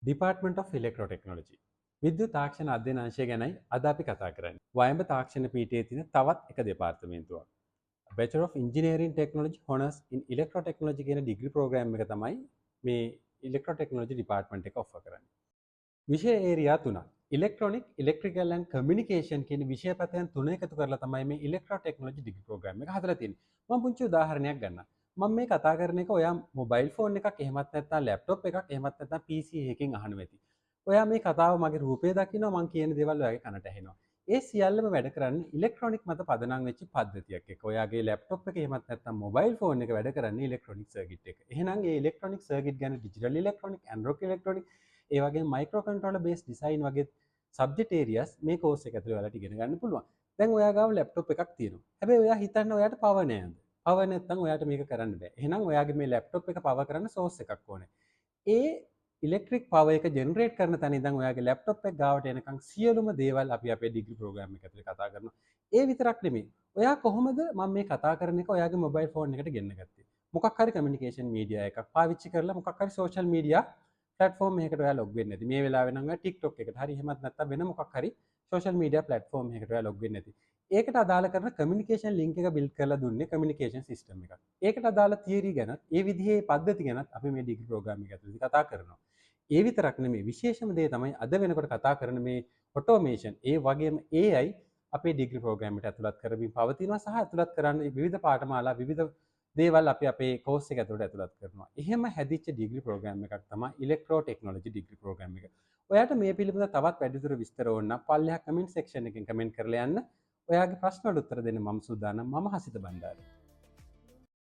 Department of ඉලෙක්ට්‍රෝටෙක්නොලොජි විද්‍යුත් තාක්ෂණ අධ්‍යයන අංශය ගැනයි අද අපි කතා කරන්නේ. වයඹ තාක්ෂණ පීඨයේ තියෙන තවත් එක දෙපාර්තමේන්තුවක්. Bachelor of Engineering Technology Honors in Electrotechnology කියන ඩිග්‍රී ප්‍රෝග්‍රෑම් එක තමයි මේ ඉලෙක්ට්‍රෝටෙක්නොලොජි ඩිපාර්ට්මන්ට් එක ඔෆර් කරන්නේ. විෂය ඒරියා තුනක්. ඉලෙක්ට්‍රොනික, ඉලෙක්ට්‍රිකල් ඇන්ඩ් කමියුනිකේෂන් කියන විෂය පතයන් තුන එකතු කරලා තමයි මේ ඉලෙක්ට්‍රෝටෙක්නොලොජි ඩිග්‍රී ප්‍රෝග්‍රෑම් එක හදලා තියෙන්නේ. මම පුංචි උදාහරණයක් ගන්නම්. මම මේ කතා කරන එක ඔයා මොබයිල් ෆෝන් එකක් එහෙමත් නැත්නම් ලැප්ටොප් එකක් එහෙමත් නැත්නම් PC එකකින් අහනවා ඇති. ඔයා මේ කතාව මගේ රූපේ දකිනවා මම කියන දේවල් ඔයාගේ කනට ඇහෙනවා. ඒ සියල්ලම වැඩ කරන්නේ ඉලෙක්ට්‍රොනික මත පදනම් වෙච්ච පද්ධතියක් එක්ක. ඔයාගේ ලැප්ටොප් එක එහෙමත් නැත්නම් මොබයිල් ෆෝන් එක වැඩ කරන්නේ ඉලෙක්ට්‍රොනික සර්කිට් එක. එහෙනම් ඒ ඉලෙක්ට්‍රොනික සර්කිට් ගැන ඩිජිටල් ඉලෙක්ට්‍රොනික, ඇනලොග් ඉලෙක්ට්‍රොනික, ඒ වගේම මයික්‍රෝ කන්ට්‍රෝලර් බේස් ඩිසයින් වගේ සබ්ජෙක්ට් ඒරියාස් මේ කෝස් එක ඇතුලේ ඔයාලට ඉගෙන ගන්න පුළුවන්. දැන් ඔයා ගාව ලැප්ටොප් එකක් තියෙනවා. හැබැයි ඔයා හිතන්න ඔයාට පවර් නෑද? පවර් නැත්නම් ඔයාට මේක කරන්න බෑ. එහෙනම් ඔයාගේ මේ ලැප්ටොප් එක පවර් කරන්න සෝස් එකක් ඕනේ. ඒ ඉලෙක්ට්‍රික් පවර් එක ජෙනරේට් කරන තැන ඉඳන් ඔයාගේ ලැප්ටොප් එක ගාවට එනකන් සියලුම දේවල් අපි අපේ ඩිග්‍රී ප්‍රෝග්‍රෑම් එක ඇතුලේ කතා කරනවා. ඒ විතරක් නෙමෙයි. ඔයා කොහොමද මම මේ කතා කරන එක ඔයාගේ මොබයිල් ෆෝන් එකට ගෙන්න ගත්තේ? මොකක් හරි කමියුනිකේෂන් මීඩියා එකක් පාවිච්චි කරලා මොකක් හරි සෝෂල් මීඩියා ප්ලැට්ෆෝම් එකකට ඔයා ලොග් වෙන්නේ නැති. මේ වෙලාවේ නම් ඔයා TikTok එකට හරි එහෙමත් නැත්නම් වෙන මොකක් හරි සෝෂල් මීඩියා ප්ලැට්ෆෝම් එකකට ඔයා ලොග් වෙන්නේ නැති. ඒකට අදාළ කරන කමියුනිකේෂන් ලින්ක් එක බිල්ඩ් කරලා දුන්නේ කමියුනිකේෂන් සිස්ටම් එකක්. ඒකට අදාළ තියරි ගැන, ඒ විදිහේ පද්ධති ගැනත් අපි මේ ඩිග්‍රී ප්‍රෝග්‍රෑම් එක ඇතුළතදී කතා කරනවා. ඒ විතරක් නෙමෙයි විශේෂම දේ තමයි අද වෙනකොට කතා කරන මේ ඔටෝමේෂන්, ඒ වගේම AI අපේ ඩිග්‍රී ප්‍රෝග්‍රෑම් එකට ඇතුළත් කරමින් පවතිනවා සහ ඇතුළත් කරන්නේ විවිධ පාඨමාලා විවිධ දේවල් අපි අපේ කෝස් එක ඇතුළට ඇතුළත් කරනවා. එහෙම හැදිච්ච ඩිග්‍රී ප්‍රෝග්‍රෑම් එකක් තමයි ඉලෙක්ට්‍රෝ ටෙක්නොලොජි ඩිග්‍රී ප්‍රෝග්‍රෑම් එක. ඔයාට මේ පිළිබඳව තවත් වැඩිදුර විස්තර ඕන නම් පල්ලෙහා කමෙන්ට් සෙක්ෂන් එකෙන් කමෙන්ට් කරලා යන්න. ඔයාගේ ප්‍රශ්න වලට උත්තර දෙන්න මම සූදානම්. මම හසිත බණ්ඩාර.